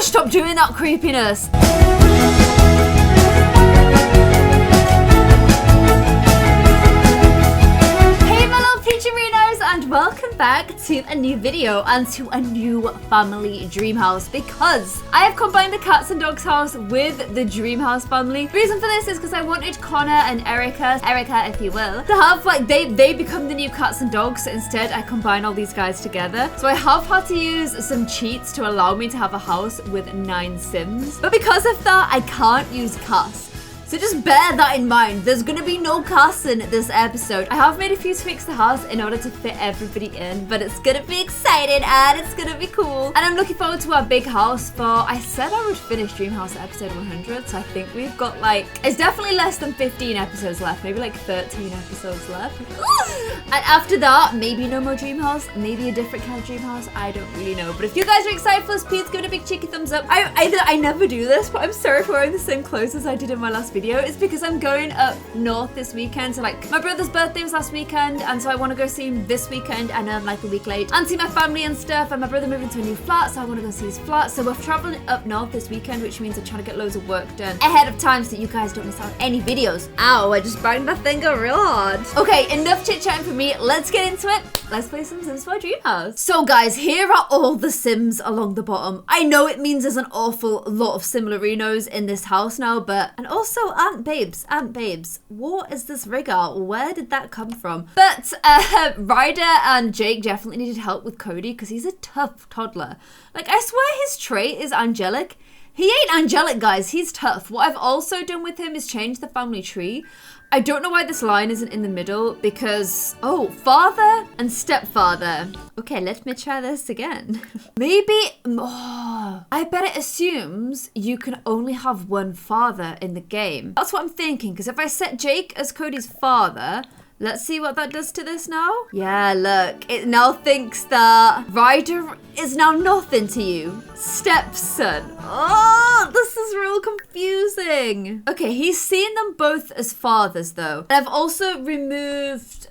gosh, stop doing that creepiness. And welcome back to a new video and to a new family dream house, because I have combined the cats and dogs house with the dream house family. The reason for this is because I wanted Connor and Erica if you will, to have like they become the new cats and dogs. So instead I combine all these guys together. So I have had to use some cheats to allow me to have a house with 9 Sims, but because of that I can't use cats. So just bear that in mind. There's gonna be no cast in this episode. I have made a few tweaks to the house in order to fit everybody in, but it's gonna be exciting and it's gonna be cool. And I'm looking forward to our big house for, I said I would finish Dreamhouse at episode 100, so I think we've got like, it's definitely less than 15 episodes left, maybe like 13 episodes left. And after that, maybe no more Dreamhouse, maybe a different kind of Dreamhouse, I don't really know. But if you guys are excited for this, please give it a big cheeky thumbs up. I never do this, but I'm sorry for wearing the same clothes as I did in my last video. It's because I'm going up north this weekend. So like my brother's birthday was last weekend, and so I want to go see him this weekend and then like a week late and see my family and stuff. And my brother moved into a new flat, so I want to go see his flat. So we're traveling up north this weekend, which means I'm trying to get loads of work done ahead of time so that you guys don't miss out on any videos. Ow, I just banged my finger real hard. Okay, enough chit chatting for me. Let's get into it. Let's play some Sims for Dreamhouse. So guys, here are all the Sims along the bottom. I know it means there's an awful lot of Similarinos in this house now, but, and also Aunt Babes, what is this rig art? Where did that come from? But Ryder and Jake definitely needed help with Cody because he's a tough toddler. Like, I swear his trait is angelic. He ain't angelic, guys. He's tough. What I've also done with him is change the family tree. I don't know why this line isn't in the middle because, oh, father and stepfather. Okay, let me try this again. Maybe, oh, I bet it assumes you can only have one father in the game. That's what I'm thinking, because if I set Jake as Cody's father, let's see what that does to this now. Yeah, look, it now thinks that Ryder is now nothing to you. Stepson. Oh, this is real confusing. Okay, he's seen them both as fathers though. And I've also removed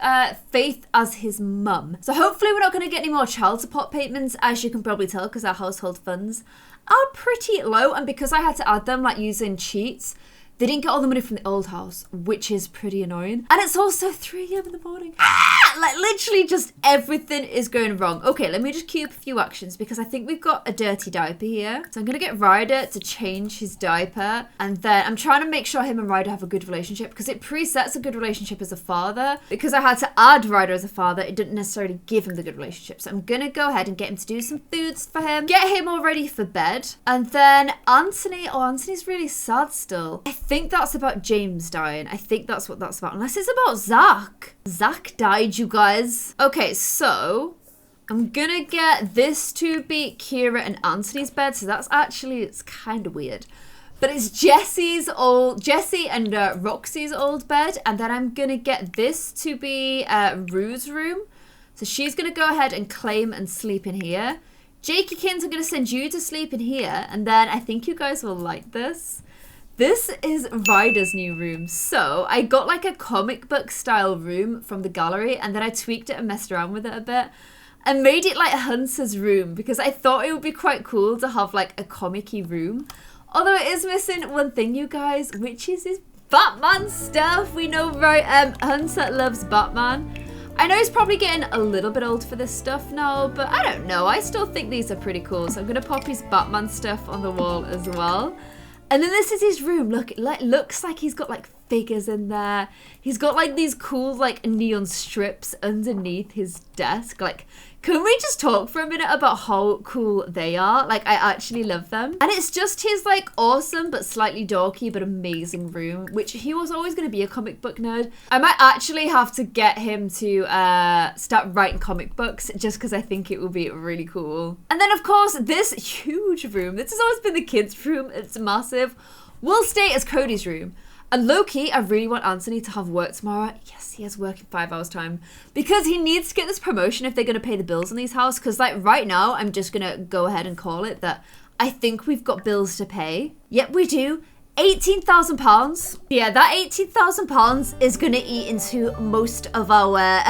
Faith as his mum. So hopefully we're not going to get any more child support payments, as you can probably tell, because our household funds are pretty low. And because I had to add them like using cheats, they didn't get all the money from the old house, which is pretty annoying. And it's also 3 AM in the morning. Like literally just everything is going wrong. Okay, let me just queue up a few actions because I think we've got a dirty diaper here. So I'm gonna get Ryder to change his diaper. And then I'm trying to make sure him and Ryder have a good relationship because it presets a good relationship as a father. Because I had to add Ryder as a father, it didn't necessarily give him the good relationship. So I'm gonna go ahead and get him to do some foods for him. Get him all ready for bed. And then Anthony, oh, Anthony's really sad still. I think that's about James dying. I think that's what that's about. Unless it's about Zach. Zach died, you guys. Okay, so I'm gonna get this to be Ciara and Anthony's bed. So that's actually, it's kind of weird. But it's Jesse and Roxy's old bed. And then I'm gonna get this to be Rue's room. So she's gonna go ahead and claim and sleep in here. Jakeykins, I'm gonna send you to sleep in here. And then I think you guys will like this. This is Ryder's new room. So I got like a comic book style room from the gallery, and then I tweaked it and messed around with it a bit and made it like Hunter's room because I thought it would be quite cool to have like a comic-y room. Although it is missing one thing, you guys, which is his Batman stuff. We know, right? Hunter loves Batman. I know he's probably getting a little bit old for this stuff now, but I don't know. I still think these are pretty cool. So I'm gonna pop his Batman stuff on the wall as well. And then this is his room. Look, it looks like he's got like figures in there. He's got like these cool like neon strips underneath his desk. Like, can we just talk for a minute about how cool they are? Like, I actually love them. And it's just his like awesome but slightly dorky but amazing room, which he was always going to be a comic book nerd. I might actually have to get him to start writing comic books just because I think it will be really cool. And then of course this huge room, this has always been the kids' room, it's massive, will stay as Cody's room. And low-key, I really want Anthony to have work tomorrow. Yes, he has work in 5 hours time. Because he needs to get this promotion if they're going to pay the bills in these houses. Because like right now, I'm just going to go ahead and call it that I think we've got bills to pay. Yep, we do. £18,000. Yeah, that £18,000 is going to eat into most of our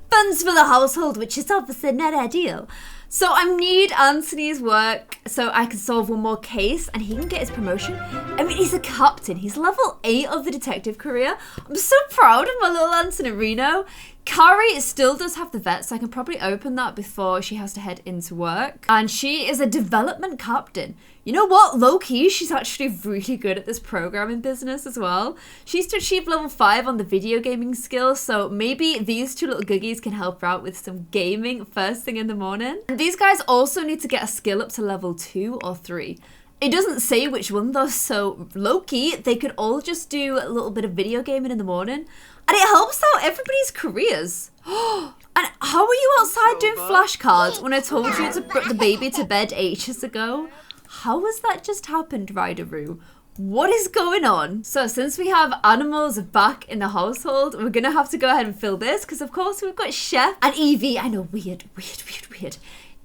funds for the household, which is obviously not ideal. So I need Anthony's work so I can solve one more case and he can get his promotion. I mean, he's a captain. He's level 8 of the detective career. I'm so proud of my little Anthony Reno. Carrie still does have the vet, so I can probably open that before she has to head into work. And she is a development captain. You know what? Low-key, she's actually really good at this programming business as well. She's to achieve level 5 on the video gaming skills, so maybe these two little googies can help her out with some gaming first thing in the morning. And these guys also need to get a skill up to level 2 or 3. It doesn't say which one though, so low-key, they could all just do a little bit of video gaming in the morning. And it helps out everybody's careers. And how are you outside doing flashcards when I told you to put the baby to bed ages ago? How has that just happened, Ryderoo? What is going on? So since we have animals back in the household, we're gonna have to go ahead and fill this because of course we've got Chef and Evie. I know, weird.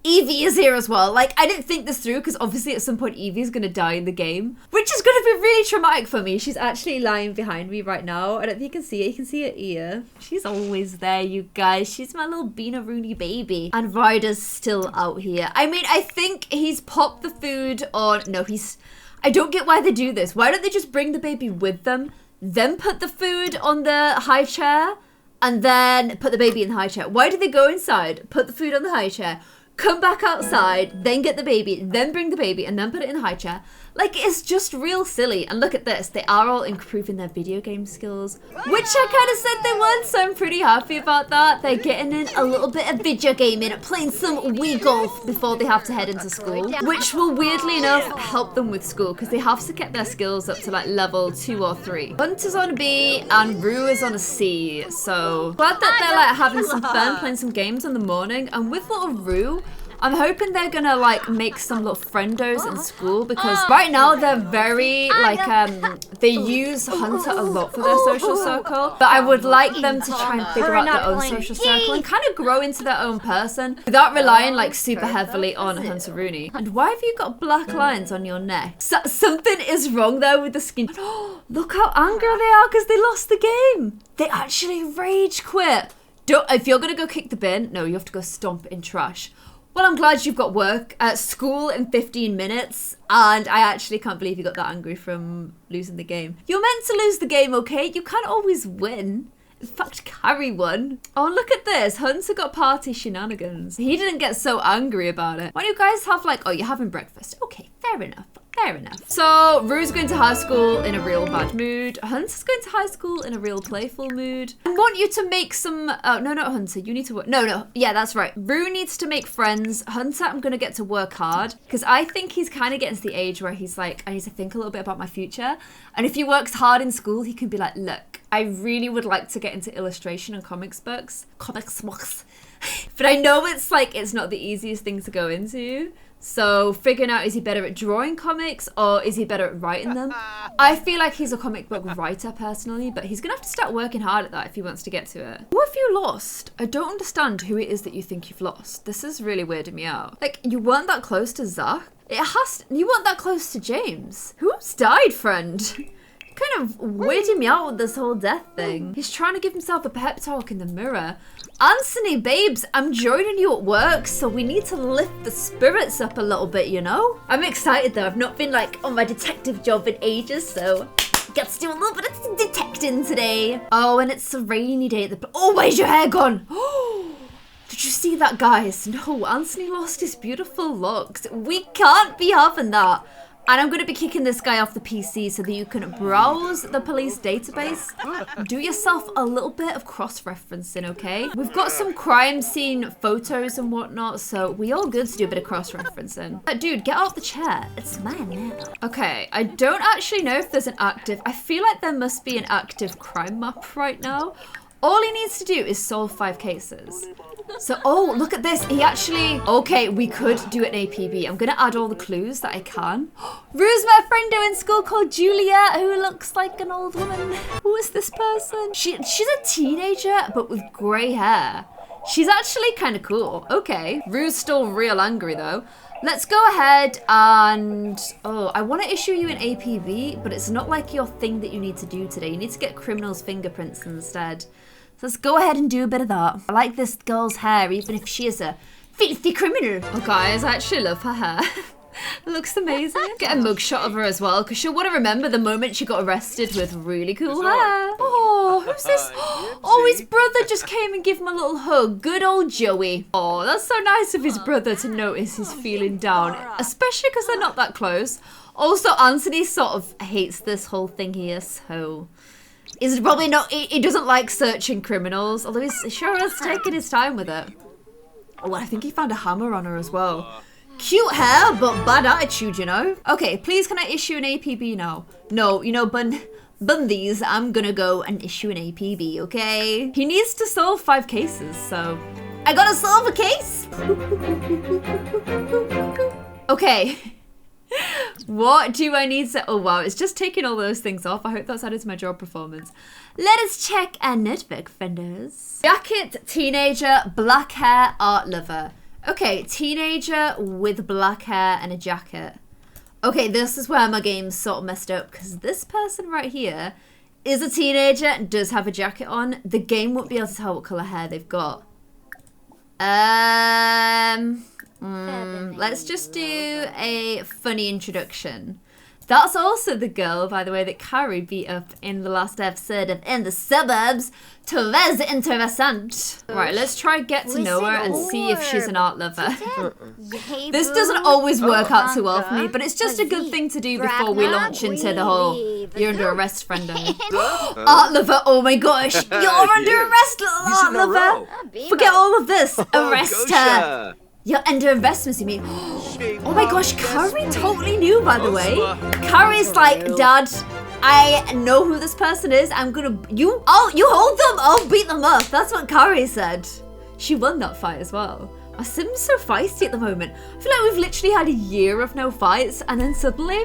Evie is here as well. Like, I didn't think this through because obviously at some point Evie is going to die in the game, which is going to be really traumatic for me. She's actually lying behind me right now. I don't think you can see it. You can see her ear. She's always there, you guys. She's my little Beana Rooney baby. And Ryder's still out here. I mean, I think he's popped the food on... No, he's... I don't get why they do this. Why don't they just bring the baby with them, then put the food on the high chair, and then put the baby in the high chair? Why do they go inside, put the food on the high chair, come back outside, then get the baby, then bring the baby, and then put it in the high chair? Like, it's just real silly. And look at this. They are all improving their video game skills, which I kind of said they weren't, so I'm pretty happy about that. They're getting in a little bit of video gaming, playing some Wii golf before they have to head into school, which will, weirdly enough, help them with school because they have to get their skills up to, like, level 2 or 3. Hunter's on a B and Rue is on a C, so glad that they're, like, having some fun, playing some games in the morning. And with little Rue, I'm hoping they're gonna like make some little friendos in school because right now they're very like they use Hunter a lot for their social circle, but I would like them to try and figure out their own social circle and kind of grow into their own person without relying like super heavily on Hunter Rooney. And why have you got black lines on your neck? Something is wrong there with the skin. Look how angry they are because they lost the game. They actually rage quit. If you're gonna go kick the bin, no, you have to go stomp in trash. Well, I'm glad you've got work at school in 15 minutes, and I actually can't believe you got that angry from losing the game. You're meant to lose the game, okay? You can't always win. In fact, Carrie won. Oh, look at this. Hunter got party shenanigans. He didn't get so angry about it. Why do you guys have like, oh, you're having breakfast? Okay, fair enough. Fair enough. So, Rue's going to high school in a real bad mood. Hunter's going to high school in a real playful mood. I want you to make some... Oh, no, not Hunter. You need to work... No. Yeah, that's right. Rue needs to make friends. Hunter, I'm going to get to work hard. Because I think he's kind of getting to the age where he's like, I need to think a little bit about my future. And if he works hard in school, he can be like, look, I really would like to get into illustration and comics books. But I know it's like, it's not the easiest thing to go into. So figuring out, is he better at drawing comics or is he better at writing them? I feel like he's a comic book writer personally, but he's gonna have to start working hard at that if he wants to get to it. Who have you lost? I don't understand who it is that you think you've lost. This is really weirding me out. Like, you weren't that close to Zach. You weren't that close to James. Who's died, friend? Kind of weirding me out with this whole death thing. He's trying to give himself a pep talk in the mirror. Anthony, babes, I'm joining you at work, so we need to lift the spirits up a little bit, you know? I'm excited though. I've not been like on my detective job in ages, so get to do a little bit of detecting today. Oh, and it's a rainy day at the... Oh, where's your hair gone? Oh, did you see that, guys? No, Anthony lost his beautiful locks. We can't be having that. And I'm going to be kicking this guy off the PC so that you can browse the police database. Do yourself a little bit of cross-referencing, okay? We've got some crime scene photos and whatnot, so we all good to do a bit of cross-referencing. But dude, get off the chair. It's mine now. Okay, I don't actually know if there's an active... I feel like there must be an active crime map right now. All he needs to do is solve 5 cases. So, oh, look at this. He actually... Okay, we could do an APB. I'm going to add all the clues that I can. Rue's met a friend in school called Julia, who looks like an old woman. Who is this person? She's a teenager, but with grey hair. She's actually kind of cool. Okay. Rue's still real angry, though. Let's go ahead and... Oh, I want to issue you an APB, but it's not like your thing that you need to do today. You need to get criminals' fingerprints instead. So let's go ahead and do a bit of that. I like this girl's hair, even if she is a filthy criminal. Oh, guys, I actually love her hair. It looks amazing. Get a mugshot of her as well, because she'll want to remember the moment she got arrested with really cool hair. Oh, who's this? Oh, his brother just came and gave him a little hug. Good old Joey. Oh, that's so nice of his brother to notice he's feeling down, especially because they're not that close. Also, Anthony sort of hates this whole thing here, so he's probably not, he doesn't like searching criminals, although he's sure has taken his time with it. Oh, I think he found a hammer on her as well. Cute hair, but bad attitude, you know? Okay, please can I issue an APB now? No, you know, bun these, I'm gonna go and issue an APB, okay? He needs to solve 5 cases, so I gotta solve a case. Okay. What do I need to... Oh, wow, it's just taking all those things off. I hope that's added to my job performance. Let us check our network, friendos. Jacket, teenager, black hair, art lover. Okay, teenager with black hair and a jacket. Okay, this is where my game's sort of messed up, because this person right here is a teenager and does have a jacket on. The game won't be able to tell what colour hair they've got. Let's just do a funny introduction. That's also the girl, by the way, that Carrie beat up in the last episode of In the Suburbs. Très interessant. Right, let's try get to know her and see if she's an art lover. This doesn't always work out too well for me, but it's just a good thing to do before we launch into the whole you're under arrest, friendo. Art lover, oh my gosh, you're under arrest, little art lover. Forget all of this, arrest her. You're under arrest, you mean? Oh my gosh, Carrie totally knew, by the way. Carrie's like, Dad, I know who this person is. I'm gonna, you hold them, I'll beat them up. That's what Carrie said. She won that fight as well. Our Sim's so feisty at the moment. I feel like we've literally had a year of no fights, and then suddenly,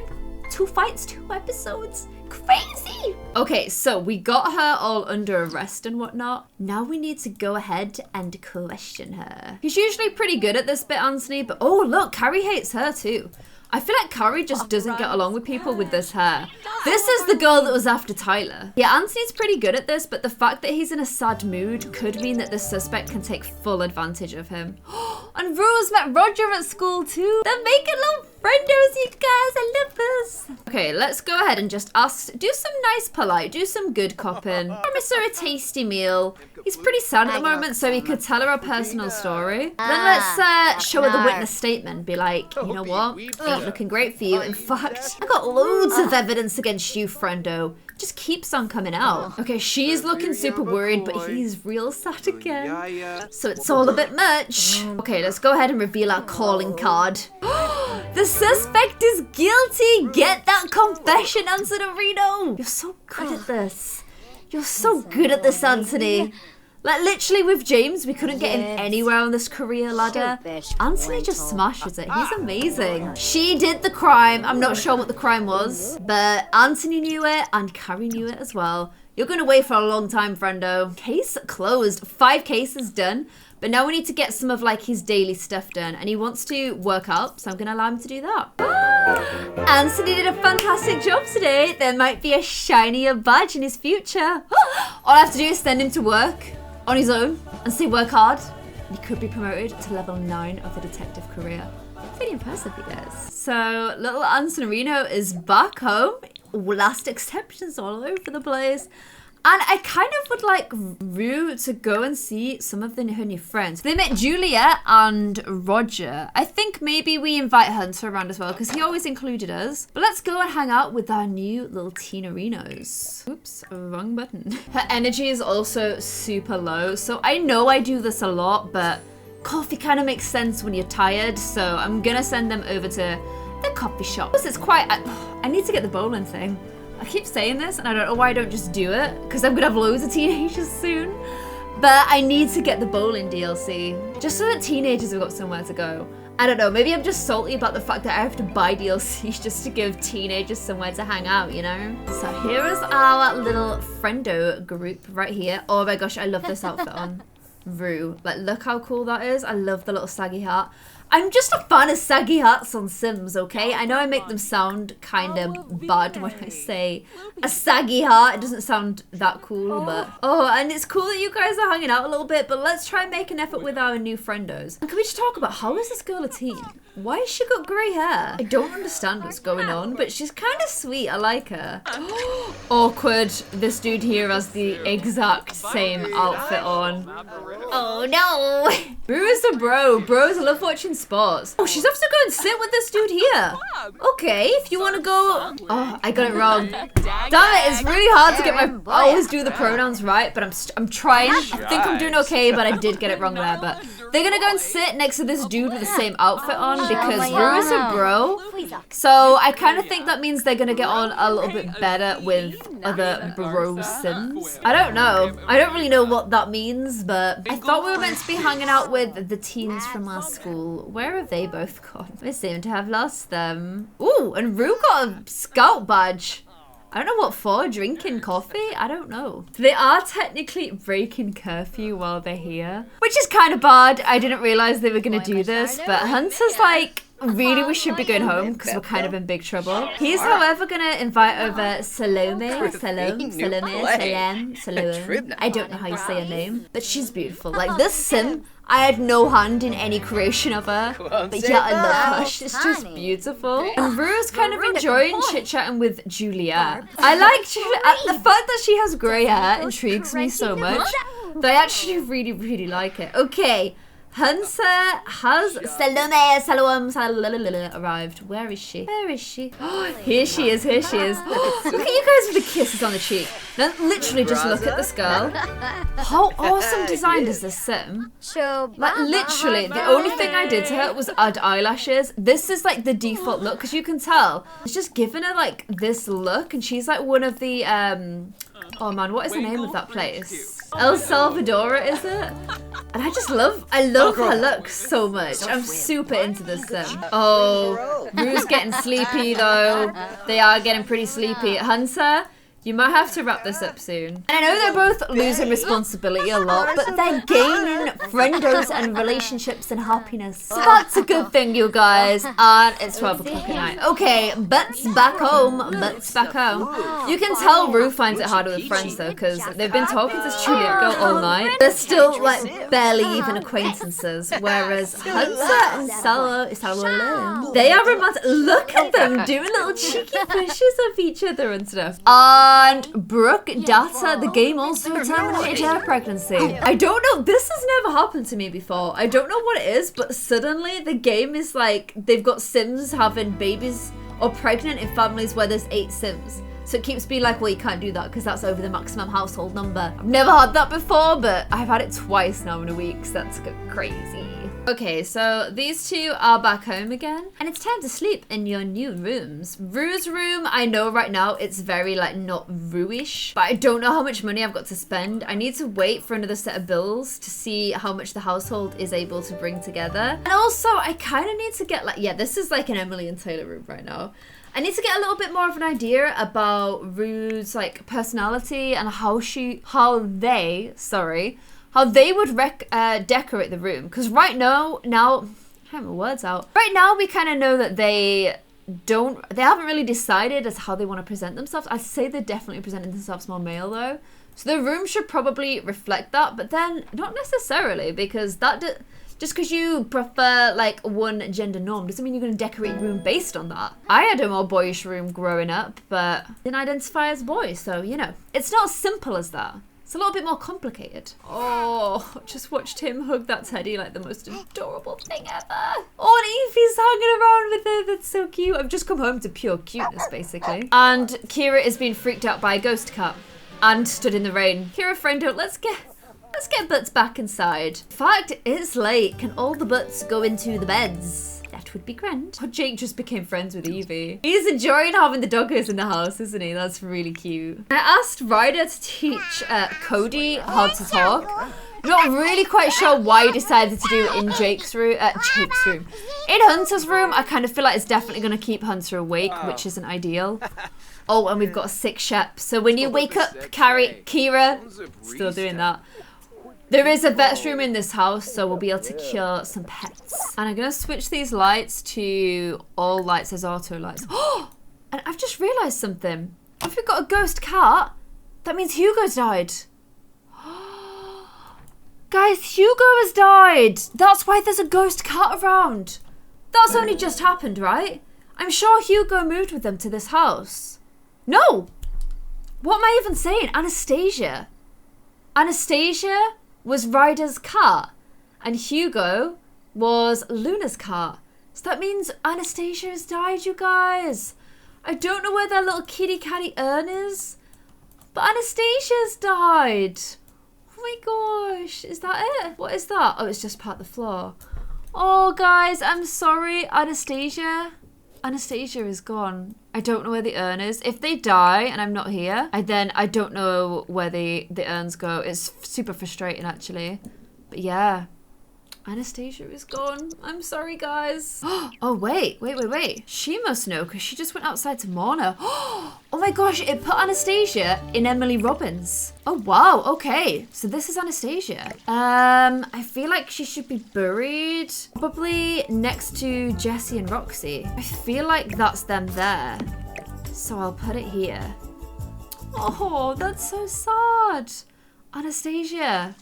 2 fights, 2 episodes. Crazy! Okay, so we got her all under arrest and whatnot. Now we need to go ahead and question her. He's usually pretty good at this bit, Anthony, but oh look, Carrie hates her too. I feel like Carrie just doesn't get along with people with this hair. This is the girl that was after Tyler. Yeah, Anthony's pretty good at this, but the fact that he's in a sad mood could mean that the suspect can take full advantage of him. And Rose met Roger at school too. They're making little friendos, you guys. I love this. Okay, let's go ahead and just ask, do some nice polite, do some good copping. Promise her a tasty meal. He's pretty sad at the moment, so he could tell her a personal story. Then let's show her the witness statement. Be like, you know what? Ain't looking great for you. In fact, I got loads of evidence against you, friendo. Just keeps on coming out. Okay, she's looking super worried, but he's real sad again. So it's all a bit much. Okay, let's go ahead and reveal our calling card. The suspect is guilty. Get that confession, Anthony. You're so good at this. You're so good at this, Anthony. Like, literally with James, we couldn't get him anywhere on this career ladder. Anthony just smashes it. He's amazing. She did the crime. I'm not sure what the crime was, but Anthony knew it and Carrie knew it as well. You're going to wait for a long time, friendo. Case closed. 5 cases done. But now we need to get some of like his daily stuff done, and he wants to work out, so I'm going to allow him to do that. Anthony did a fantastic job today. There might be a shinier badge in his future. All I have to do is send him to work on his own and say work hard. He could be promoted to level 9 of the detective career. Pretty impressive, you guys. So little Antonino is back home. Last exceptions all over the place. And I kind of would like Rue to go and see some of her new friends. They met Juliet and Roger. I think maybe we invite Hunter around as well, because he always included us. But let's go and hang out with our new little Teenerinos. Oops, wrong button. Her energy is also super low. So I know I do this a lot, but coffee kind of makes sense when you're tired. So I'm going to send them over to the coffee shop. It's quite, I need to get the bowling thing. I keep saying this and I don't know why I don't just do it, because I'm gonna have loads of teenagers soon. But I need to get the bowling DLC just so that teenagers have got somewhere to go. I don't know, maybe I'm just salty about the fact that I have to buy DLC just to give teenagers somewhere to hang out, you know? So here is our little friendo group right here. Oh my gosh, I love this outfit on Rue. Like, look how cool that is. I love the little saggy hat. I'm just a fan of saggy hats on Sims, okay? I know I make them sound kind of bad when I say a saggy hat. It doesn't sound that cool, but... Oh, and it's cool that you guys are hanging out a little bit, but let's try and make an effort with our new friendos. And can we just talk about how is this girl a teen? Why has she got grey hair? I don't understand what's going on, but she's kind of sweet. I like her. Awkward. This dude here has the exact same outfit on. Oh no! Brew is a bro. Bros love watching sports. Oh, she's have to go and sit with this dude here. Okay, if you want to go... Oh, I got it wrong. Damn it, it's really hard to get my... I always do the pronouns right, but I'm trying. I think I'm doing okay, but I did get it wrong there. But they're gonna go and sit next to this dude with the same outfit on because Brew is a bro. So I kind of think that means they're gonna get on a little bit better with other bro sims. I don't know. I don't really know what that means, but I thought we were meant to be hanging out with the teens from our school. Where have they both gone? We seem to have lost them. Ooh, and Rue got a scout badge. I don't know what for, drinking coffee? I don't know. They are technically breaking curfew while they're here, which is kind of bad. I didn't realize they were gonna do this, but Hunter's like, really we should be going home because we're kind of in big trouble. He's however gonna invite over Salome. I don't know how you say her name, but she's beautiful. Like this sim, I had no hand in any creation of her, but yeah, I love her. She's just beautiful. And Rue's kind of enjoying chit-chatting with Juliet. I like Juliet. The fact that she has grey hair intrigues me so much. But I actually really, really like it. Okay. Hunter has Salome arrived. Where is she? Where is she? Here she is, here she is. Look at you guys with the kisses on the cheek. Now literally just look at this girl. How awesome designed is this sim? Like literally, the only thing I did to her was add eyelashes. This is like the default look, because you can tell. It's just giving her like this look, and she's like one of the, oh man, what is the name of that place? El Salvador, is it? And I love her look so much. I'm super into this sim. Oh, Rue's getting sleepy though. They are getting pretty sleepy. Hunter, you might have to wrap this up soon. And I know they're both losing responsibility a lot, but they're gaining friendos and relationships and happiness. So that's a good thing, you guys. And it's 12 o'clock at night. Okay, butts back home. Butts back home. You can tell Rue finds it harder with friends though, because they've been talking to this Juliet girl all night. They're still like barely even acquaintances, whereas Hunter and Salome, they are romantic. Look at them doing little cheeky pushes of each other and stuff. And Brooke Data, the game also terminated her pregnancy. I don't know, this has never happened to me before. I don't know what it is, but suddenly the game is like, they've got Sims having babies or pregnant in families where there's 8 Sims. So it keeps being like, well, you can't do that because that's over the maximum household number. I've never had that before, but I've had it twice now in a week, so that's crazy. Okay, so these two are back home again, and it's time to sleep in your new rooms. Rue's room, I know right now it's very like not Rue-ish, but I don't know how much money I've got to spend. I need to wait for another set of bills to see how much the household is able to bring together. And also, I kind of need to get like, yeah, this is like an Emily and Taylor room right now. I need to get a little bit more of an idea about Rue's like personality and how they would decorate the room. Because right now, I can't get my words out. Right now, we kind of know that they haven't really decided as how they want to present themselves. I'd say they're definitely presenting themselves more male though. So the room should probably reflect that, but then not necessarily, because just because you prefer like one gender norm doesn't mean you're going to decorate your room based on that. I had a more boyish room growing up, but didn't identify as boy, so you know. It's not as simple as that. It's a little bit more complicated. Oh, just watched him hug that teddy like the most adorable thing ever. Oh, and Evie's hanging around with her. That's so cute. I've just come home to pure cuteness, basically. And Ciara is being freaked out by a ghost cat and stood in the rain. Ciara, friendo, let's get butts back inside. In fact, it's late. Can all the butts go into the beds? That would be grand. Oh, Jake just became friends with Evie. He's enjoying having the doggos in the house, isn't he? That's really cute. I asked Ryder to teach Cody how to talk. Not really quite sure why he decided to do it in Jake's room. In Hunter's room, I kind of feel like it's definitely going to keep Hunter awake, which isn't ideal. Oh, and we've got a sick Shep. So when you wake up, Ciara, still doing that. There is a vet's room in this house, so we'll be able to cure some pets. And I'm gonna switch these lights to all lights as auto lights. Oh, and I've just realized something. If we've got a ghost cat, that means Hugo's died. Guys, Hugo has died. That's why there's a ghost cat around. That's only just happened, right? I'm sure Hugo moved with them to this house. No! What am I even saying? Anastasia. Anastasia was Ryder's cat. And Hugo was Luna's cat. So that means Anastasia has died, you guys. I don't know where that little kitty catty urn is. But Anastasia's died. Oh my gosh. Is that it? What is that? Oh, it's just part of the floor. Oh, guys, I'm sorry. Anastasia is gone. I don't know where the urn is. If they die and I'm not here, then I don't know where the urns go. It's super frustrating, actually. But yeah, Anastasia is gone. I'm sorry, guys. Oh, wait. She must know because she just went outside to mourn her. Oh my gosh, it put Anastasia in Emily Robbins. Oh, wow. Okay, so this is Anastasia. I feel like she should be buried probably next to Jessie and Roxy. I feel like that's them there. So I'll put it here. Oh, that's so sad. Anastasia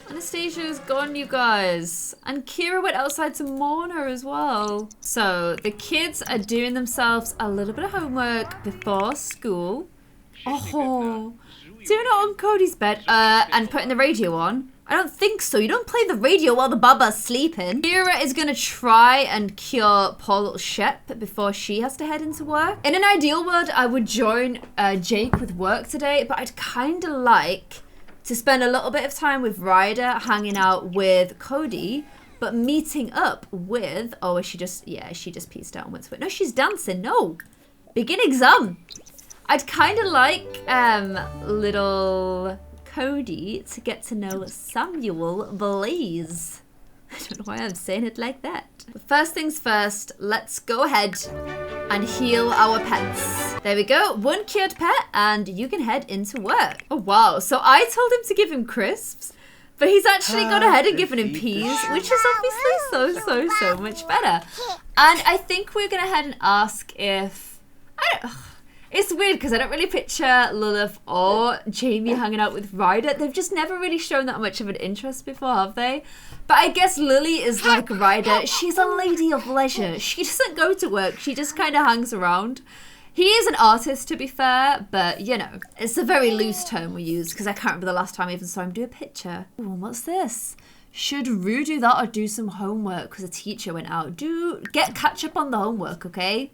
is gone, you guys. And Ciara went outside to mourn her as well. So the kids are doing themselves a little bit of homework before school. Oh, doing it on Cody's bed and putting the radio on. I don't think so. You don't play the radio while the baba's sleeping. Ciara is going to try and cure poor little Shep before she has to head into work. In an ideal world, I would join Jake with work today, but I'd kind of like to spend a little bit of time with Ryder, hanging out with Cody, but meeting up with, oh, is she just, yeah, she just pieced out and went to it. No, she's dancing, no. Begin exam. I'd kind of like little Cody to get to know Samuel Blaze. I don't know why I'm saying it like that. But first things first, let's go ahead and heal our pets. There we go, 1 cured pet, and you can head into work. Oh wow, so I told him to give him crisps, but he's actually gone ahead and given him peas, which is obviously so much better. And I think we're gonna head and ask if, it's weird because I don't really picture Lilith or Jamie hanging out with Ryder. They've just never really shown that much of an interest before, have they? But I guess Lily is like Ryder. She's a lady of leisure. She doesn't go to work. She just kind of hangs around. He is an artist, to be fair, but, you know, it's a very loose term we use because I can't remember the last time I even saw him do a picture. Ooh, what's this? Should Rue do that or do some homework because a teacher went out? Catch up on the homework, okay?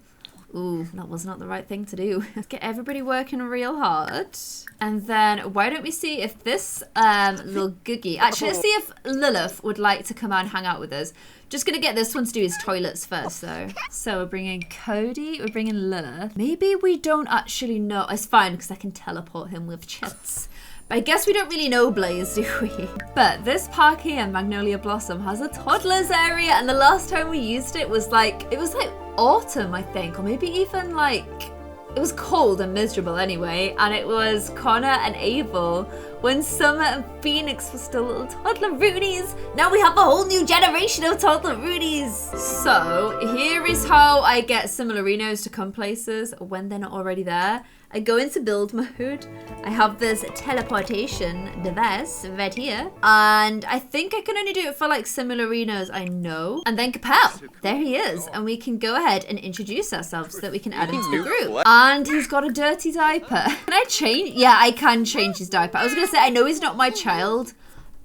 Ooh, that was not the right thing to do. Let's get everybody working real hard. And then why don't we see if this little googie... Actually, let's see if Lilith would like to come out and hang out with us. Just gonna get this one to do his toilets first, though. So we're bringing Cody, we're bringing Lilith. Maybe we don't actually know... It's fine, because I can teleport him with chits. But I guess we don't really know Blaze, do we? But this park here, Magnolia Blossom, has a toddlers area, and the last time we used it was like autumn, I think, or maybe even like, it was cold and miserable anyway, and it was Connor and Abel when Summer and Phoenix were still little toddler Roonies. Now we have a whole new generation of toddler Roonies. So here is how I get Similarinos to come places when they're not already there. I go into build mode. I have this teleportation device right here. And I think I can only do it for like Similarinos I know. And then kapow, there he is. And we can go ahead and introduce ourselves so that we can add him to the group. And he's got a dirty diaper. Can I change? Yeah, I can change his diaper. I was gonna say, I know he's not my child,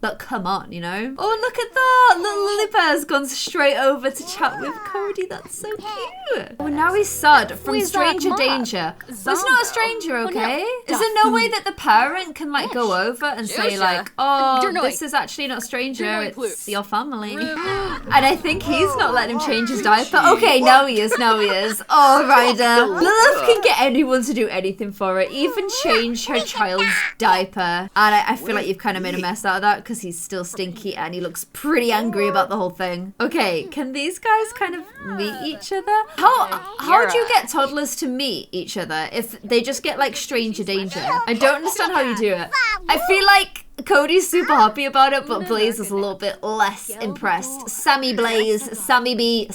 but come on, you know? Oh, look at that! Little Lily Bear's gone straight over to chat with Cody. That's so cute. Oh, now he's sad from stranger danger. Well, it's not a stranger, okay? Is there no way that the parent can, like, go over and say, like, oh, this is actually not a stranger, it's your family. And I think he's not letting him change his diaper. Okay, now he is. Oh, Ryder. Lilith can get anyone to do anything for her, even change her child's diaper. And I feel like you've kind of made a mess out of that, because he's still stinky and he looks pretty angry about the whole thing. Okay, can these guys kind of meet each other? How do you get toddlers to meet each other if they just get like stranger danger? I don't understand how you do it. I feel like Cody's super happy about it, but Blaze is a little bit less impressed. Sammy Blaze, Sammy B,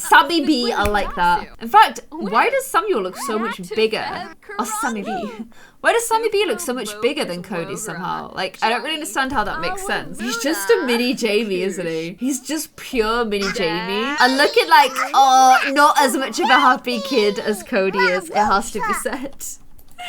I like that. In fact, why does Samuel look so much bigger? Or Sammy B. Why does Sammy B look so much bigger than Cody somehow? Like, I don't really understand how that makes sense. He's just a mini Jamie, isn't he? He's just pure mini Jamie. And looking like, oh, not as much of a happy kid as Cody is, it has to be said.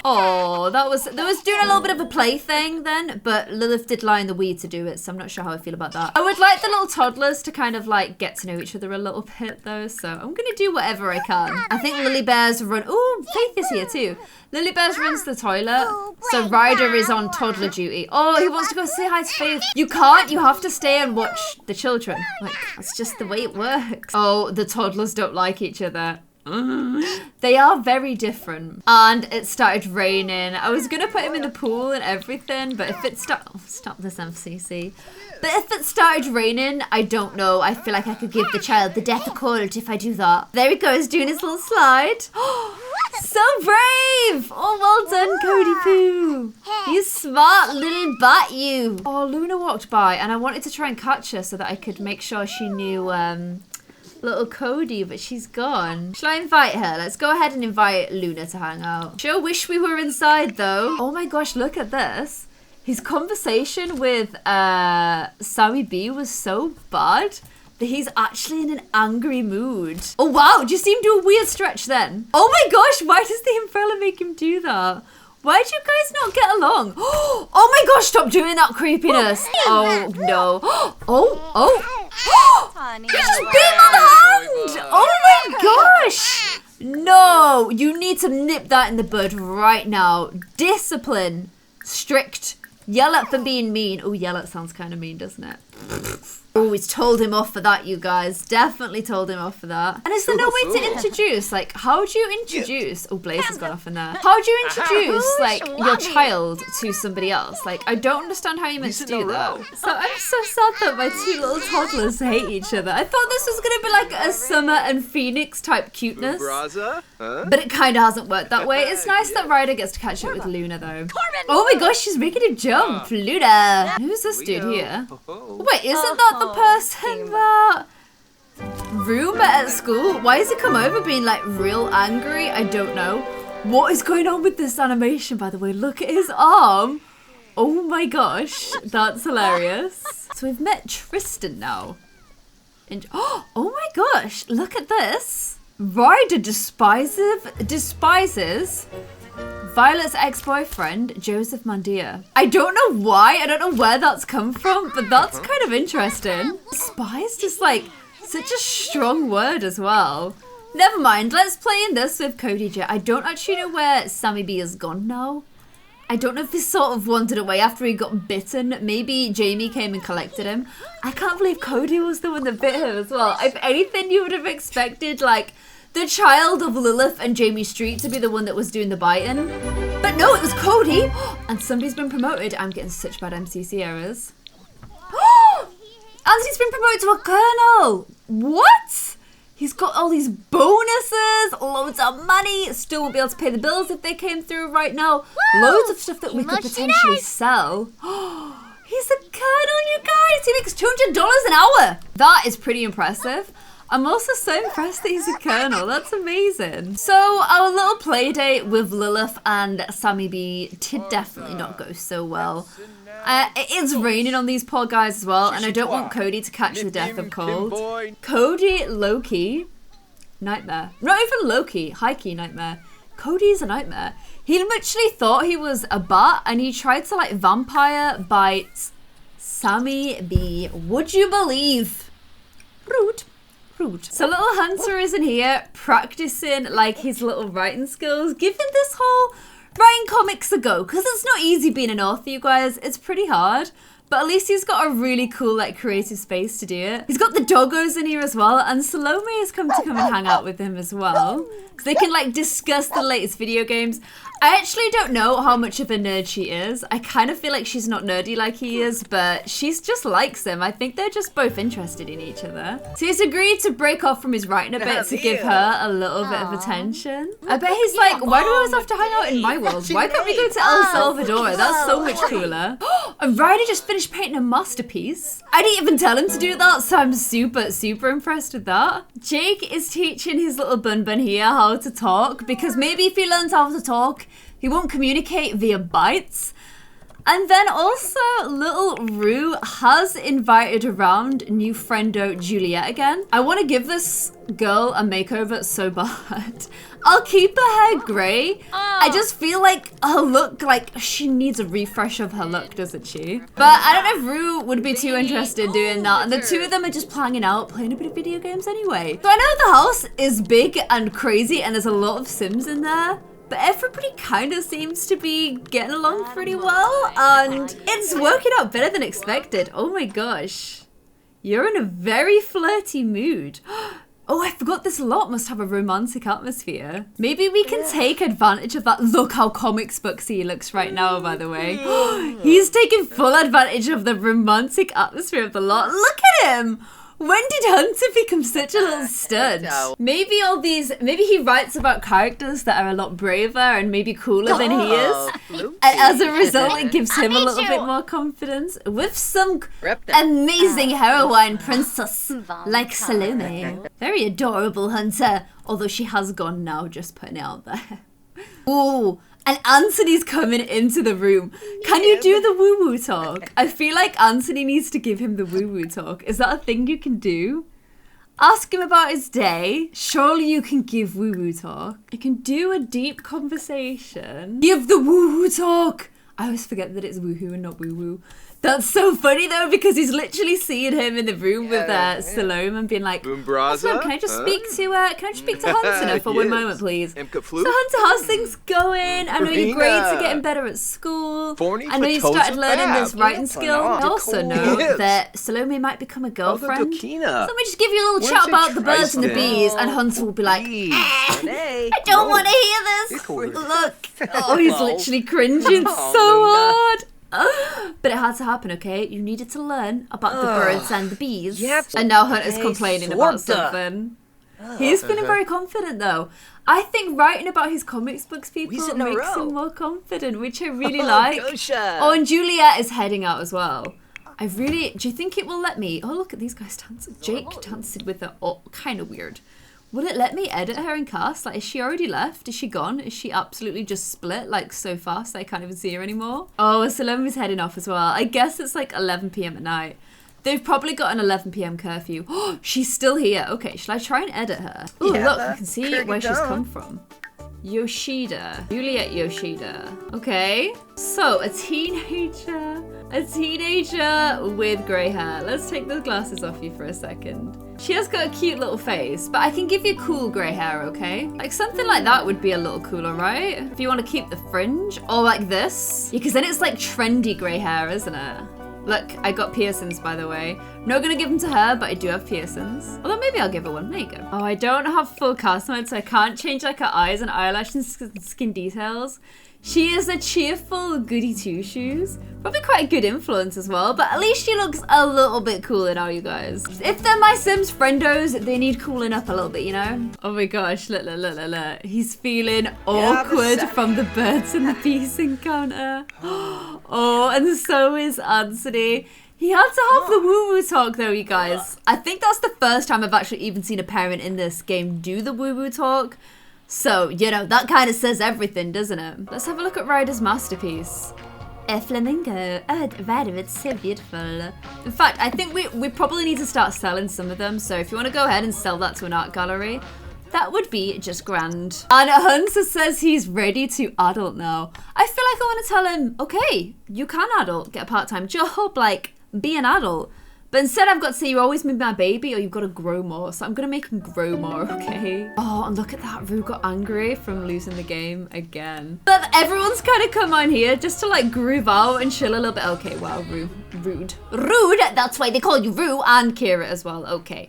Oh, that was doing a little bit of a play thing then, but Lilith did lie in the weed to do it, so I'm not sure how I feel about that. I would like the little toddlers to kind of like get to know each other a little bit though, so I'm gonna do whatever I can. I think Lily Bears run. Oh, Faith is here too. Lily Bears runs the toilet, so Ryder is on toddler duty. Oh, he wants to go say hi to Faith. You can't, you have to stay and watch the children. Like, that's just the way it works. Oh, the toddlers don't like each other. They are very different. And it started raining. I was gonna put him in the pool and everything, but if it stop this MCC. But if it started raining, I don't know. I feel like I could give the child the death of cold if I do that. There he goes, doing his little slide. So brave! Oh, well done, Cody Poo. You smart little bat, you. Oh, Luna walked by and I wanted to try and catch her so that I could make sure she knew little Cody, but she's gone. Shall I invite her? Let's go ahead and invite Luna to hang out. Sure wish we were inside though. Oh my gosh, look at this. His conversation with Sammy B was so bad that he's actually in an angry mood. Oh wow, do you see him do a weird stretch then? Oh my gosh, why does the umbrella make him do that? Why do you guys not get along? Oh my gosh, stop doing that creepiness. Oh no. He just bit him on the hand. Oh my gosh. No, you need to nip that in the bud right now. Discipline. Strict. Yell at for being mean. Oh, yell at sounds kind of mean, doesn't it? Oh, he's told him off for that, you guys. Definitely told him off for that. And is there no way to introduce? Like, how do you introduce... Oh, Blaze has gone off in there. How do you introduce, like, your child to somebody else? Like, I don't understand how you're meant to do that. So I'm so sad that my two little toddlers hate each other. I thought this was going to be like a Summer and Phoenix type cuteness. But it kind of hasn't worked that way. It's nice that Ryder gets to catch up with Luna, though. Oh my gosh, she's making him jump. Luna. Who's this dude here? Wait, isn't that the person that Ruma at school? Why has he come over being like real angry? I don't know. What is going on with this animation, by the way? Look at his arm. Oh my gosh, that's hilarious. So we've met Tristan now. And oh my gosh, look at this. Ryder despises Violet's ex-boyfriend, Joseph Mandia. I don't know why, I don't know where that's come from, but that's kind of interesting. Despise is like such a strong word as well. Never mind, let's play in this with Cody J. I don't actually know where Sammy B has gone now. I don't know if he sort of wandered away after he got bitten. Maybe Jamie came and collected him. I can't believe Cody was the one that bit him as well. If anything, you would have expected like the child of Lilith and Jamie Street to be the one that was doing the biting. But no, it was Cody. And somebody's been promoted. I'm getting such bad MCC errors. And he's been promoted to a colonel. What? He's got all these bonuses, loads of money. Still won't be able to pay the bills if they came through right now. Whoa, loads of stuff that we could potentially sell. He's a colonel, you guys. He makes $200 an hour. That is pretty impressive. I'm also so impressed that he's a colonel. That's amazing. So our little play date with Lilith and Sammy B did definitely not go so well. It is raining on these poor guys as well, and I don't want Cody to catch the death of cold. Cody, low-key, nightmare. Not even low-key, high-key nightmare. Cody's a nightmare. He literally thought he was a bat, and he tried to like vampire bite Sammy B. Would you believe? Rude. So little Hunter is in here practicing like his little writing skills, giving this whole writing comics a go, because it's not easy being an author, you guys. It's pretty hard, but at least he's got a really cool like creative space to do it. He's got the doggos in here as well, and Salome has come and hang out with him as well, so they can like discuss the latest video games. I actually don't know how much of a nerd she is. I kind of feel like she's not nerdy like he is, but she just likes him. I think they're just both interested in each other. So he's agreed to break off from his writing a bit to give her a little bit of attention. I bet he's like, why do I always have to hang out in my world? Why can't we go to El Salvador? That's so much cooler. And Ryder just finished finished painting a masterpiece. I didn't even tell him to do that, so I'm super impressed with that. Jake is teaching his little bun here how to talk, because maybe if he learns how to talk, he won't communicate via bites. And then also, little Rue has invited around new friendo Juliet again. I want to give this girl a makeover so bad. I'll keep her hair grey. I just feel like her look, like, she needs a refresh of her look, doesn't she? But I don't know if Rue would be too interested in doing that. And the two of them are just hanging out, playing a bit of video games anyway. So I know the house is big and crazy and there's a lot of Sims in there. But everybody kind of seems to be getting along pretty well, and it's working out better than expected. Oh my gosh. You're in a very flirty mood. Oh, I forgot this lot must have a romantic atmosphere. Maybe we can take advantage of that. Look how comics booksy he looks right now, by the way. He's taking full advantage of the romantic atmosphere of the lot. Look at him! When did Hunter become such a little stud? Maybe he writes about characters that are a lot braver and maybe cooler than he is. And as a result, it gives him a little bit more confidence. With some amazing heroine princess like Salome. Very adorable, Hunter. Although she has gone now, just putting it out there. Ooh. And Anthony's coming into the room. Can you do the woo-woo talk? I feel like Anthony needs to give him the woo-woo talk. Is that a thing you can do? Ask him about his day. Surely you can give woo-woo talk. You can do a deep conversation. Give the woo-woo talk. I always forget that it's woohoo and not woo-woo. That's so funny though, because he's literally seeing him in the room with Salome and being like, Salome, can I just speak to Hunter for one moment, please? So Hunter, how's things going? I know you're great to getting better at school. I know you started learning this writing skill. I also know that Salome might become a girlfriend. So let me just give you a little chat about the birds and the bees, and Hunter will be like, I don't want to hear this. Look, oh, he's literally cringing so hard. But it had to happen, okay? You needed to learn about the birds and the bees. And now Hunter's complaining about something. He's feeling very confident though. I think writing about his comics books, people, makes him more confident, which I really like. Oh, and Juliet is heading out as well. Do you think it will let me? Oh, look at these guys dancing. Jake danced with her. Oh, kind of weird. Will it let me edit her in cast? Like, is she already left? Is she gone? Is she absolutely just split, like, so fast I can't even see her anymore? Oh, Salome's heading off as well. I guess it's like 11 p.m. at night. They've probably got an 11 p.m. curfew. Oh, she's still here. Okay, shall I try and edit her? Oh, look, you can see where she's come from. Yoshida. Juliet Yoshida. Okay. So, a teenager with grey hair. Let's take the glasses off you for a second. She has got a cute little face, but I can give you cool grey hair, okay? Like something like that would be a little cooler, right? If you want to keep the fringe, or like this. Yeah, because then it's like trendy grey hair, isn't it? Look, I got piercings, by the way. I'm not gonna give them to her, but I do have piercings. Although maybe I'll give her one. There you go. Oh, I don't have full cast mode, so I can't change like her eyes and eyelash and skin details. She is a cheerful goody two-shoes. Probably quite a good influence as well, but at least she looks a little bit cooler now, you guys. If they're my Sims friendos, they need cooling up a little bit, you know? Oh my gosh, look. He's feeling awkward from the birds and the bees encounter. Oh, and so is Anthony. He had to have the woo-woo talk though, you guys. I think that's the first time I've actually even seen a parent in this game do the woo-woo talk. So, you know, that kind of says everything, doesn't it? Let's have a look at Ryder's masterpiece. A flamingo. Oh, Ryder, it's so beautiful. In fact, I think we probably need to start selling some of them. So if you want to go ahead and sell that to an art gallery, that would be just grand. And Hunter says he's ready to adult now. I feel like I want to tell him, okay, you can adult, get a part-time job, like, be an adult. But instead I've got to say you're always been my baby or you've got to grow more. So I'm going to make him grow more, okay? Oh, and look at that. Rue got angry from losing the game again. But everyone's kind of come on here just to like groove out and chill a little bit. Okay, wow, rude. Rude, that's why they call you Rue, and Ciara as well. Okay.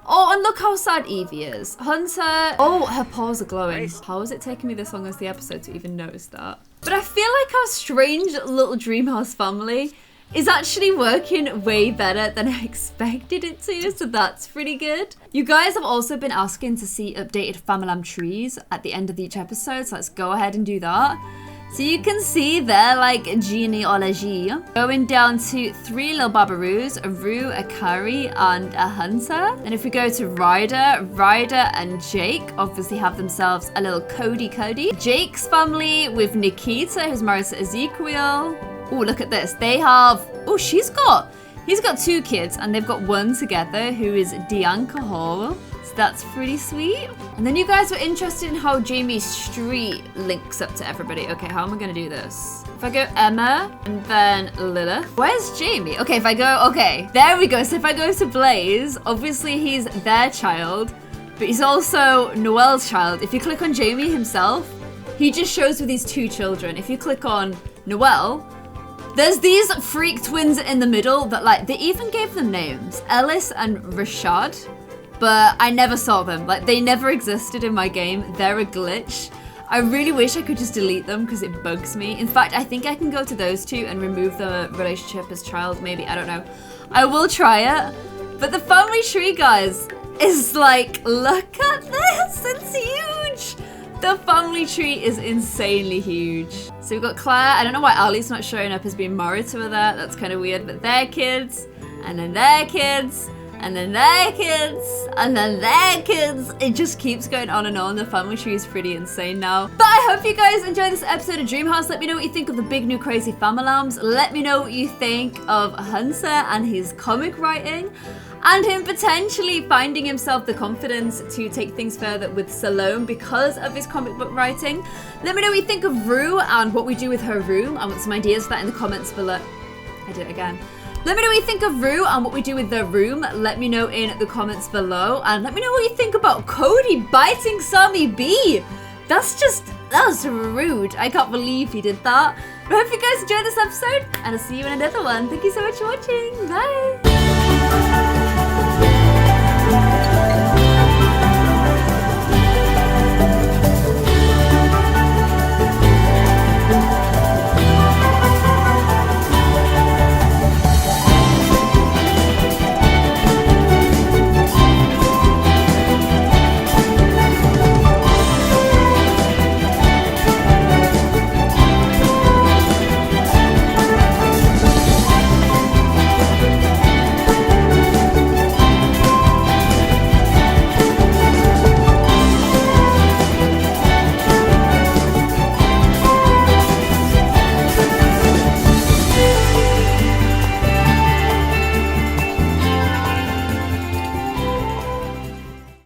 Oh, and look how sad Evie is. Hunter, oh, her paws are glowing. How is it taking me this long as the episode to even notice that? But I feel like our strange little Dreamhouse family is actually working way better than I expected it to, so that's pretty good. You guys have also been asking to see updated FAMLAM trees at the end of each episode, so let's go ahead and do that. So you can see they're like genealogy. Going down to 3 little Babaroos, a Roo, a Kari, and a Hunter. And if we go to Ryder and Jake obviously have themselves a little Cody. Jake's family with Nikita, who's married to Ezekiel. Oh, look at this. They have, he's got 2 kids and they've got 1 together who is Dianca Hall. So that's pretty sweet. And then you guys were interested in how Jamie's street links up to everybody. Okay, how am I gonna do this? If I go Emma and then Lilith. Where's Jamie? Okay, there we go. So if I go to Blaze, obviously he's their child, but he's also Noel's child. If you click on Jamie himself, he just shows with these 2 children. If you click on Noel, there's these freak twins in the middle that like, they even gave them names, Ellis and Rashad, but I never saw them. Like, they never existed in my game. They're a glitch. I really wish I could just delete them because it bugs me. In fact, I think I can go to those 2 and remove the relationship as child, maybe, I don't know. I will try it. But the family tree, guys, is like, look at this, it's huge. The family tree is insanely huge. So we've got Claire. I don't know why Ali's not showing up as being married to her there. That's kind of weird. But their kids, and then their kids, and then their kids, and then their kids. It just keeps going on and on. The family tree is pretty insane now. But I hope you guys enjoyed this episode of Dreamhouse. Let me know what you think of the big new crazy Famalams. Let me know what you think of Hunter and his comic writing, and him potentially finding himself the confidence to take things further with Salome because of his comic book writing. Let me know what you think of Rue and what we do with her room. I want some ideas for that in the comments below. I did it again. Let me know what you think of Rue and what we do with the room. Let me know in the comments below. And let me know what you think about Cody biting Sammy B. That's rude. I can't believe he did that. But I hope you guys enjoyed this episode, and I'll see you in another one. Thank you so much for watching. Bye.